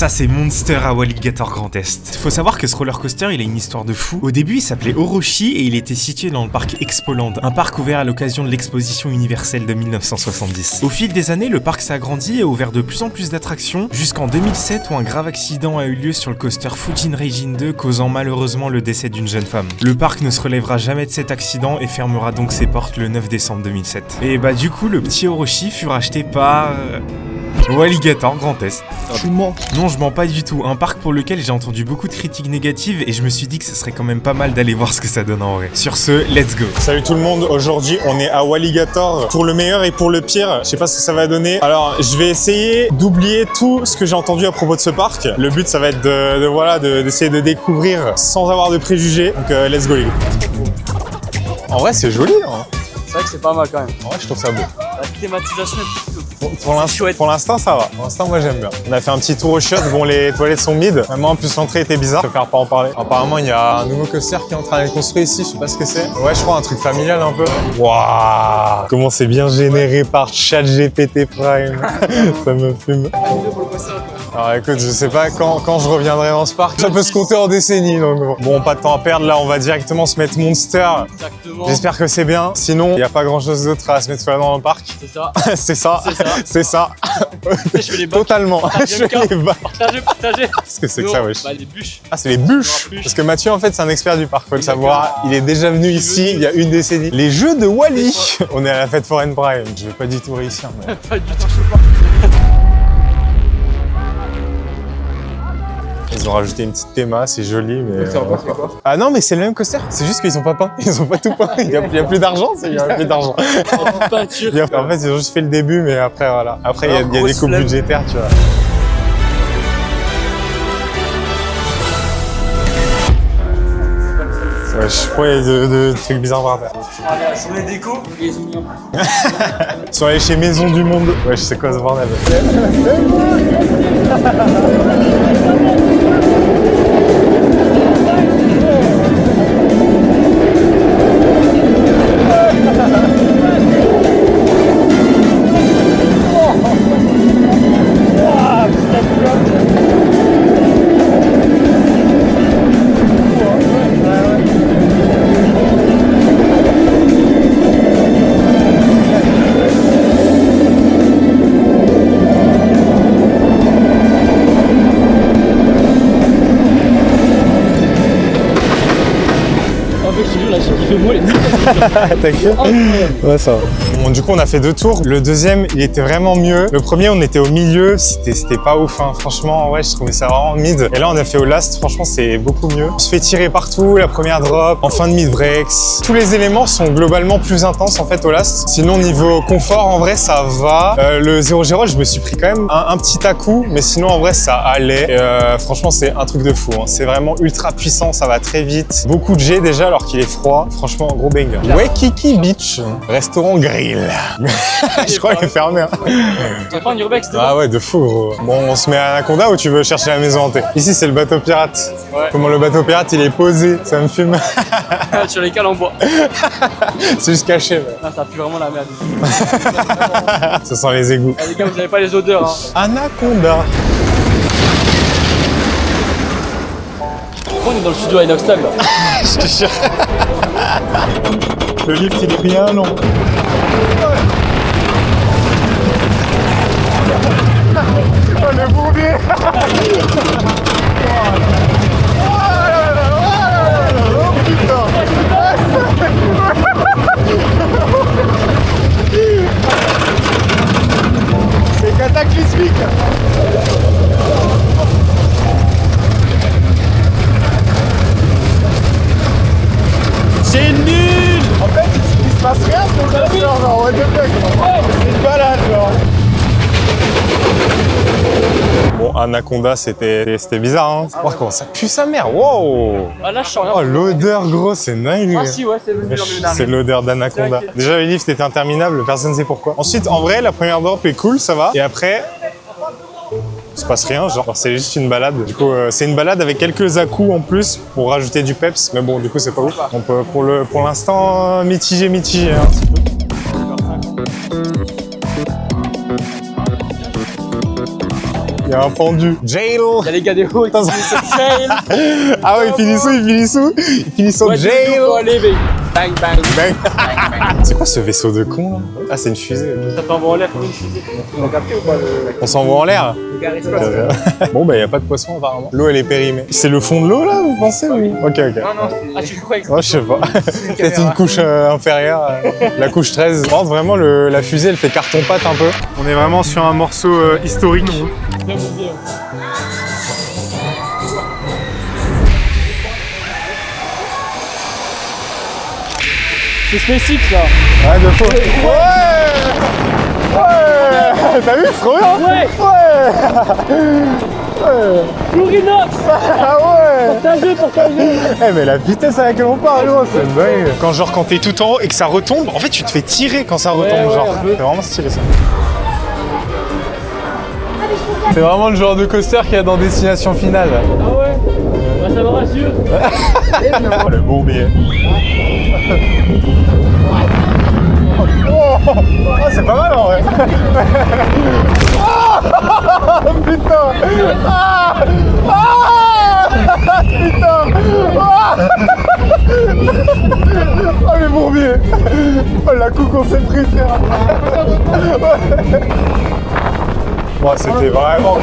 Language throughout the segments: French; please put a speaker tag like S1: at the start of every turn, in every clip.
S1: Ça c'est Monster à Alligator Grand Est. Faut savoir que ce roller coaster il a une histoire de fou. Au début il s'appelait Orochi et il était situé dans le parc Expoland, un parc ouvert à l'occasion de l'exposition universelle de 1970. Au fil des années, le parc s'est agrandi et a ouvert de plus en plus d'attractions, jusqu'en 2007 où un grave accident a eu lieu sur le coaster Fujin Raging 2, causant malheureusement le décès d'une jeune femme. Le parc ne se relèvera jamais de cet accident et fermera donc ses portes le 9 décembre 2007. Et bah du coup le petit Orochi fut racheté par... Alligator Grand Est.
S2: Tu mens.
S1: Non, je mens pas du tout. Un parc pour lequel j'ai entendu beaucoup de critiques négatives et je me suis dit que ce serait quand même pas mal d'aller voir ce que ça donne en vrai. Sur ce, let's go.
S2: Salut tout le monde, aujourd'hui on est à Alligator pour le meilleur et pour le pire. Je sais pas ce que ça va donner. Alors je vais essayer d'oublier tout ce que j'ai entendu à propos de ce parc. Le but ça va être d'essayer de découvrir sans avoir de préjugés. Donc let's go les gars. En vrai c'est joli hein.
S3: C'est vrai que c'est pas mal quand même.
S2: En vrai je trouve ça beau.
S3: La thématisation est plutôt
S2: Pour l'instant ça va. Pour l'instant moi j'aime bien. On a fait un petit tour au shot. Bon les toilettes sont mid. Vraiment en plus l'entrée était bizarre. Je préfère pas en parler. Apparemment il y a un nouveau coaster qui est en train d'être construit ici. Je sais pas ce que c'est. Ouais je crois un truc familial un peu. Waouh. Comment c'est bien généré par ChatGPT Prime. Ça me fume. Alors écoute, je sais pas quand je reviendrai dans ce parc. Ça peut se compter en décennies donc bon pas de temps à perdre. Là on va directement se mettre Monster.
S3: exactement.
S2: J'espère que c'est bien. Sinon il n'y a pas grand chose d'autre à se mettre dans le parc.
S3: C'est ça.
S2: C'est ça.
S3: C'est ça.
S2: C'est ça.
S3: Je fais les bacs.
S2: Totalement. Je fais les bacs.
S3: Partagez.
S2: Qu'est-ce que c'est que ça, wesh?
S3: Bah les bûches.
S2: Ah, c'est les bûches. Parce que Mathieu, en fait, c'est un expert du parc. Faut le savoir. Il est déjà venu ici il y a une décennie. Les jeux de Wally. On est à la fête Foreign Prime. Je vais pas du tout réussir. Mais...
S3: Pas du tout.
S2: Ils ont rajouté une petite théma, c'est joli, mais...
S3: C'est quoi?
S2: Ah non, mais c'est le même coaster. C'est juste qu'ils ont pas peint. Ils ont pas tout peint. Il y a plus d'argent. Il y a plus d'argent.
S3: Peinture.
S2: En fait, ils ont juste fait le début, mais après, voilà. Après, il y a des coupes budgétaires, tu vois. Ouais, je crois qu'il y a de trucs bizarres par terre.
S3: Sur les décos, les oignons.
S2: Ils sont allés chez Maison du Monde. Ouais, je sais quoi ce bordel. T'inquiète. Ouais, ça va. Bon, du coup, on a fait 2 tours. Le deuxième, il était vraiment mieux. Le premier, on était au milieu. C'était pas ouf, hein. Franchement, ouais, je trouvais ça vraiment mid. Et là, on a fait au last. Franchement, c'est beaucoup mieux. On se fait tirer partout. La première drop, en fin de mid breaks. Tous les éléments sont globalement plus intenses, en fait, au last. Sinon, niveau confort, en vrai, ça va. Le 0-0, je me suis pris quand même un petit à-coup. Mais sinon, en vrai, ça allait. Et, franchement, c'est un truc de fou, hein. C'est vraiment ultra puissant. Ça va très vite. Beaucoup de G déjà, alors qu'il est froid. Franchement, gros banger. Waikiki Beach, restaurant grill. Je crois qu'il est fermé. Hein.
S3: Tu vas prendre du Urbex,
S2: Ah ouais, de fou, gros. Bon, on se met à Anaconda ou tu veux chercher la maison hantée? Ici, c'est le bateau pirate.
S3: Ouais.
S2: Comment le bateau pirate, il est posé, ça me fume.
S3: sur les cales en bois.
S2: C'est juste caché. Ouais.
S3: Ah, ça pue vraiment la merde.
S2: Ça sent les égouts.
S3: Ah, les gars, vous avez pas les odeurs. Hein.
S2: Anaconda.
S3: On est dans le studio Inoxtag là.
S2: Je te jure. Le lift, il est bien long. Oh, le bourbier. Oh putain. C'est cataclysmique. C'est nul. En fait, il se passe rien sur le coaster, genre, what the fuck. C'est une balade, genre. Bon, Anaconda, c'était bizarre, hein. Oh, comment ça pue sa mère, wow.
S3: Ah là, je sens rien.
S2: Oh, l'odeur, gros, c'est dingue.
S3: Ah si, ouais, c'est venu dans le
S2: C'est l'odeur d'Anaconda. Déjà, le lift était interminable, personne ne sait pourquoi. Ensuite, en vrai, la première drop est cool, ça va. Et après... il se passe rien, genre c'est juste une balade. Du coup, c'est une balade avec quelques à-coups en plus pour rajouter du peps, mais bon, du coup, c'est pas ouf. Donc, pour l'instant, mitigé, un petit peu. Il y a un pendu. Jail.
S3: Il y a les gars des hauts qui finissent au jail.
S2: Ah ouais, ils finissent au jail.
S3: Faut aller, baby. Bang, bang.
S2: Bang. C'est quoi ce vaisseau de con là? Ah, c'est une fusée.
S3: Ça t'envoie en l'air comme une fusée. On a capté ou pas
S2: On s'envoie en l'air. Bon, bah, il n'y a pas de poisson apparemment. L'eau, elle est périmée. C'est le fond de l'eau là, vous pensez? Oui. Ok.
S3: Non, ah, tu crois que
S2: Oh, je sais pas. Peut-être une couche inférieure. La couche 13. Je pense vraiment la fusée, elle fait carton-pâte un peu. On est vraiment sur un morceau historique.
S3: c'est spécifique ça.
S2: Ouais, de faux. Ouais. T'as vu, c'est trop bien. Ouais.
S3: Florinox.
S2: Ah ouais.
S3: Partagez.
S2: Eh mais la vitesse à laquelle on parle, c'est une dingue. Quand t'es tout en haut et que ça retombe, en fait tu te fais tirer quand ça retombe,
S3: Ouais,
S2: genre. C'est vraiment stylé ça. C'est vraiment le genre de coaster qu'il y a dans Destination Finale.
S3: Ah ouais. Bah, ça me rassure.
S2: Le bourbier. Oh, c'est pas mal en vrai. Putain. Putain. Oh les bourbiers. Oh la coupe qu'on s'est pris, frère. Bon, c'était vraiment cool.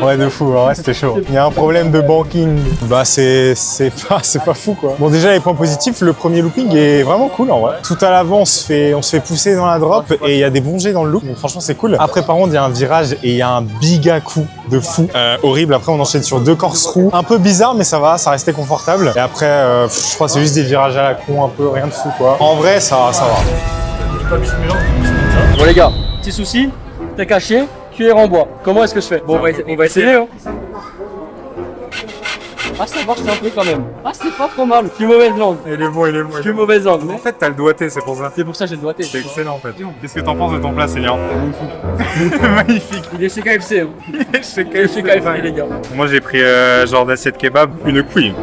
S2: Ouais, de fou, ouais, c'était chaud. Il y a un problème de banking. Bah, c'est pas fou, quoi. Bon, déjà, les points positifs, le premier looping est vraiment cool, en vrai. Tout à l'avant, on se fait pousser dans la drop et il y a des bons jets dans le loop. Donc, franchement, c'est cool. Après, par contre, il y a un virage et il y a un biga coup de fou. Horrible. Après, on enchaîne sur 2 corse-roues. Un peu bizarre, mais ça va, ça restait confortable. Et après, je crois que c'est juste des virages à la con, un peu, rien de fou, quoi. En vrai, ça va.
S3: Bon les gars, petit souci, t'es caché, cuillère en bois. Comment est-ce que je fais? Bon, on va essayer. Hein. Ah, ça marche un peu quand même. Ah, c'est pas trop mal. Je suis mauvaise langue.
S2: Il est bon.
S3: Je suis mauvaise langue.
S2: En fait, t'as le doigté, c'est pour ça.
S3: C'est pour ça que j'ai le doigté.
S2: C'est excellent, en fait. Qu'est-ce que t'en penses de ton plat, Célian? Magnifique.
S3: Il est chez KFC. Hein.
S2: Chez
S3: Il est chez KFC, les gars.
S2: Moi, j'ai pris genre d'assiette kebab, une couille.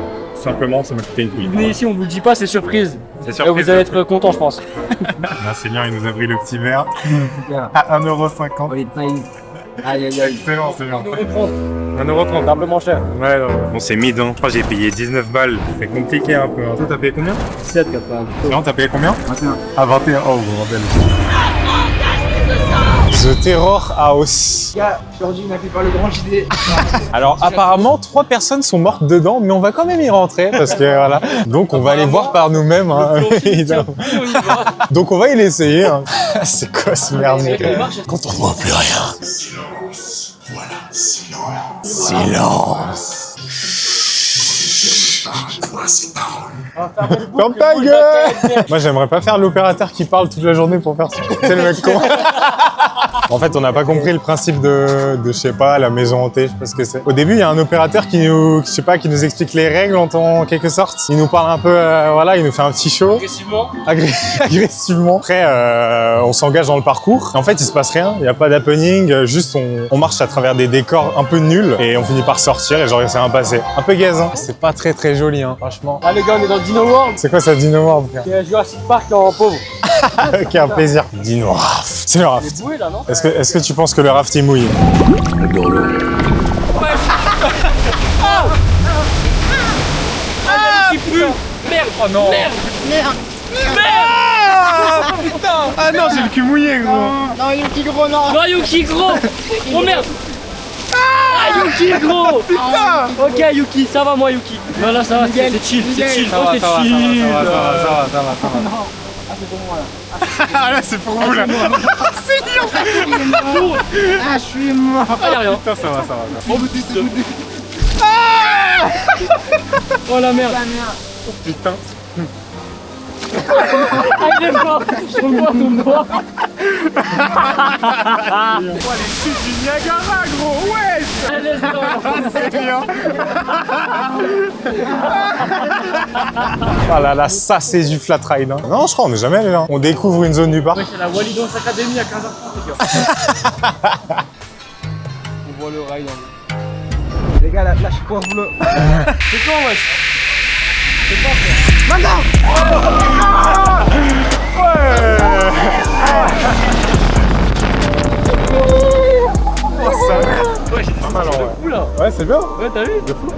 S2: Simplement, ça m'a coûté une couille.
S3: Vous venez ici, on vous le dit pas, c'est surprise.
S2: C'est surprise.
S3: Vous allez être content, je pense.
S2: Là, Célian, il nous a pris le petit verre à 1,50 €.
S3: Aïe.
S2: Excellent, Célian.
S3: 1,30 €, doublement cher.
S2: Ouais, non. Bon, c'est mid, hein. Je crois que j'ai payé 19 balles. C'est compliqué un peu. Toi, t'as payé combien?
S3: 17, 80.
S2: Célian, t'as payé combien?
S3: 21.
S2: À 21. Oh, bordel. The Terror House.
S3: Gars, aujourd'hui, il m'a fait par le grand JD.
S2: Alors apparemment 3 personnes sont mortes dedans, mais on va quand même y rentrer parce que voilà. Donc on va aller voir par nous-mêmes. Hein, évidemment. Donc on va y l'essayer. Hein. C'est quoi ce merdier? Quand on ne voit plus rien. Silence. Voilà, silence. Silence. Ferme ta gueule! Moi j'aimerais pas faire l'opérateur qui parle toute la journée pour faire ça. C'est le mec con. En fait, on n'a pas compris le principe de je sais pas, la maison hantée, je sais pas ce que c'est. Au début, il y a un opérateur qui nous, je sais pas, qui nous explique les règles en quelque sorte. Il nous parle un peu, voilà, il nous fait un petit show.
S3: Agressivement.
S2: Agressivement. Après, on s'engage dans le parcours. En fait, il se passe rien, il n'y a pas d'happening, juste on marche à travers des décors un peu nuls et on finit par sortir et genre il s'est rien passé. Un peu gazant. C'est pas très joli, hein, franchement.
S3: Ah les gars, on est dans Dino World.
S2: C'est quoi ça, Dino World, frère?
S3: C'est Jurassic Park en pauvre.
S2: Ok, un plaisir. Dino Raft. C'est le raft.
S3: C'est boué là, non?
S2: Est-ce que tu penses que le raft est mouillé?
S3: Merde! Oh non! Merde!
S2: Putain! Ah non, j'ai le cul mouillé, gros!
S3: Non, Yuki gros, non! Non, Yuki gros! Oh merde! Ah, Yuki gros!
S2: Putain!
S3: Ok, Yuki, ça va, moi, Yuki. Non, là, ça va, c'est chill, c'est chill.
S2: Ça va,
S3: c'est
S2: ça va,
S3: chill.
S2: ça va.
S3: Ah, c'est pour moi, là.
S2: Ah là, c'est pour vous, là!
S3: Ah, je suis mort! Ah, y'a rien.
S2: Putain, ça va.
S3: Oh, putain! Oh la merde!
S2: Oh, putain!
S3: Ah, il est mort! Je revois ton doigt!
S2: Oh, les chutes du Niagara, gros! Ouais! C'est bien! Ah là là, ça c'est du flat ride. Hein. Non, je crois on n'est jamais allé là. On découvre une zone du parc.
S3: Ouais, c'est la Wally Dance Academy à 15h30, les gars. On voit le ride en haut. Les gars, là je suis pas en boulot. C'est quoi, wesh? C'est quoi, frère? Maintenant!
S2: Ouais! mal en vrai.
S3: Fou là.
S2: Ouais, c'est bien.
S3: Ouais, t'as vu? De fou.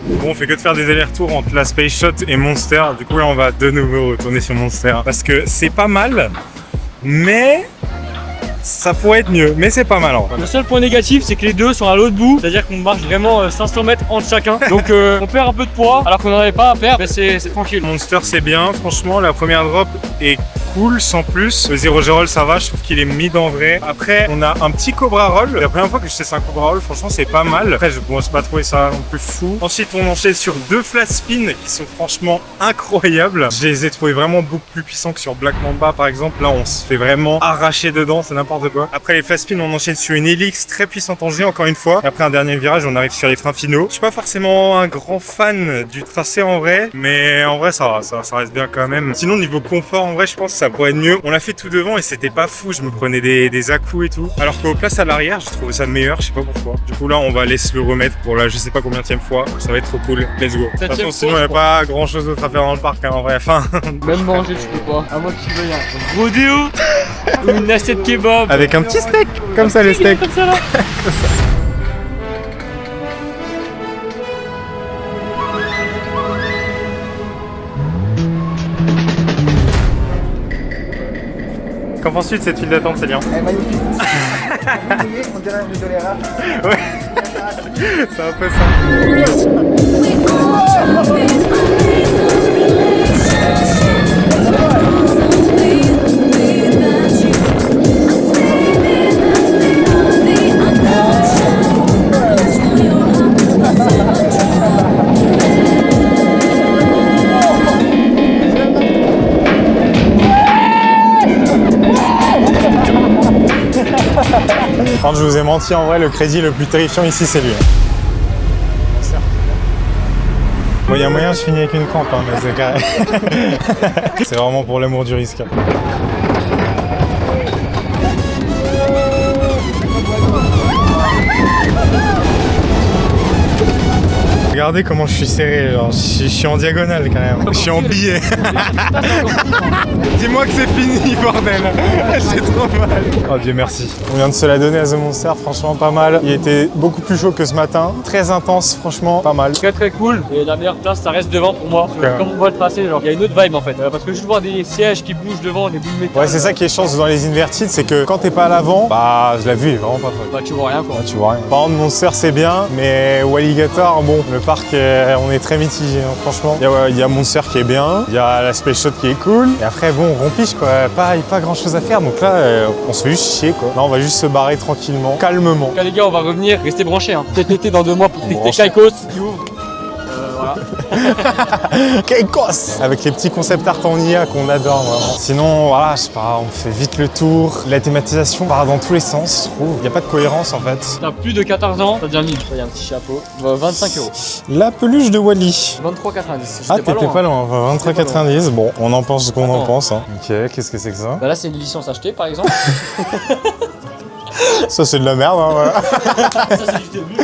S2: Bon, on fait que de faire des allers-retours entre la Space Shot et Monster. Du coup, là, on va de nouveau retourner sur Monster. Parce que c'est pas mal, mais ça pourrait être mieux. Mais c'est pas mal en vrai.
S3: Le seul point négatif, c'est que les deux sont à l'autre bout. C'est-à-dire qu'on marche vraiment 500 mètres entre chacun. Donc on perd un peu de poids alors qu'on n'en avait pas à perdre. Mais c'est tranquille.
S2: Monster, c'est bien. Franchement, la première drop est cool sans plus. Le Zero G-Roll, ça va. Je trouve qu'il est mid en vrai. Après, on a un petit Cobra Roll. La première fois que je teste un Cobra Roll, franchement, c'est pas mal. Après, je ne pense pas trouver ça non plus fou. Ensuite, on enchaîne sur 2 flat spins qui sont franchement incroyables. Je les ai trouvés vraiment beaucoup plus puissants que sur Black Mamba, par exemple. Là, on se fait vraiment arracher dedans. C'est n'importe quoi. Après les flat spins, on enchaîne sur une Helix très puissante en G, encore une fois. Et après un dernier virage, on arrive sur les freins finaux. Je suis pas forcément un grand fan du tracé en vrai, mais en vrai, ça reste bien quand même. Sinon, niveau confort, en vrai, je pense que ça pourrait être mieux. On l'a fait tout devant et c'était pas fou. Je me prenais des à-coups et tout. Alors qu'au place à l'arrière, j'ai trouvé ça meilleur. Je sais pas pourquoi. Du coup, là, on va laisser le remettre pour la je sais pas combienième fois. Ça va être trop cool. Let's go. De toute façon, sinon, il n'y a pas grand chose d'autre à faire dans le parc, hein, en vrai. Enfin.
S3: Même manger, tu peux pas. À moins que tu veuilles un rodéo ou une assiette kebab.
S2: Avec un petit steak, comme ça, les steaks.
S3: Comme ça là.
S2: Qu'en penses-tu de cette file d'attente, Célien?
S4: Elle est magnifique. On dirait un jeu de l'ERA.
S2: Ouais, c'est un peu ça. Quand je vous ai menti, en vrai, le crédit le plus terrifiant ici, c'est lui. Bon, il y a moyen, je finis avec une crampe, hein, mais c'est carré. C'est vraiment pour l'amour du risque. Regardez comment je suis serré, genre, je suis en diagonale quand même. Je suis en billet. Dis-moi que c'est fini, bordel. J'ai trop mal. Oh Dieu merci. On vient de se la donner à The Monster, franchement pas mal. Il était beaucoup plus chaud que ce matin. Très intense, franchement pas mal.
S3: Très très cool. Et la meilleure place, ça reste devant pour moi.
S2: Ouais.
S3: Comme on voit le tracé, genre, il y a une autre vibe en fait. Parce que juste voir des sièges qui bougent devant, des boules de métal.
S2: Ouais, c'est ça qui est chance dans les invertides, c'est que quand t'es pas à l'avant, bah je l'ai vu, il est vraiment pas folle.
S3: Bah tu vois rien quoi.
S2: Tu vois rien. Par contre, Monster c'est bien, mais Walligator, bon, le parc, on est très mitigé, hein, franchement. Il y a Monster qui est bien, il y a la Space Shot qui est cool, et après, bon, Rompiche, quoi, pas grand chose à faire, donc là, on se fait juste chier, quoi. Là, on va juste se barrer tranquillement, calmement.
S3: En tout cas, les gars, on va revenir, restez branchés. Hein. Cet été, dans 2 mois, pour tester
S2: Branché.
S3: Kaikos qui ouvre. Voilà.
S2: Keikos avec les petits concept art en IA qu'on adore vraiment. Sinon, voilà, je sais pas, on fait vite le tour. La thématisation part dans tous les sens, je trouve. Il n'y a pas de cohérence en fait.
S3: T'as plus de 14 ans, t'as déjà 1000. Il y a un petit chapeau. 25 €.
S2: La peluche de Wally.
S3: 23,90.
S2: Ah, t'étais pas loin, 23,90. Bon, on en pense ce qu'on en
S3: Attends.
S2: pense. Hein. Ok, qu'est-ce que c'est que ça?
S3: Bah là, c'est une licence achetée par exemple.
S2: Ça, c'est de la merde, hein, voilà.
S3: Ça, c'est du début.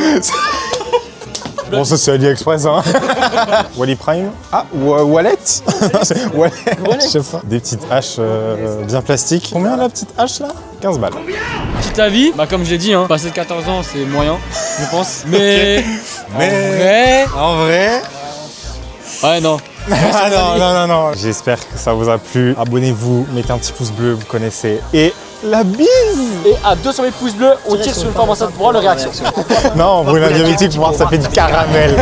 S2: Bon, ça, c'est AliExpress, hein. Wally Prime. Ah, Wallet. Wallet. Je sais pas. Des petites haches bien plastiques. Combien la petite hache là? 15 balles.
S3: Petit avis, bah comme je l'ai dit, hein, passer de 14 ans, c'est moyen, je pense. Mais.
S2: Mais
S3: En vrai.
S2: en vrai.
S3: Ouais, non.
S2: Ah non. J'espère que ça vous a plu. Abonnez-vous, mettez un petit pouce bleu, vous connaissez. Et la bise.
S3: Et à 200 000 pouces bleus, on tire sur une forme enceinte pour voir le réaction.
S2: Non, brûle un diabétique pour voir ça fait du caramel.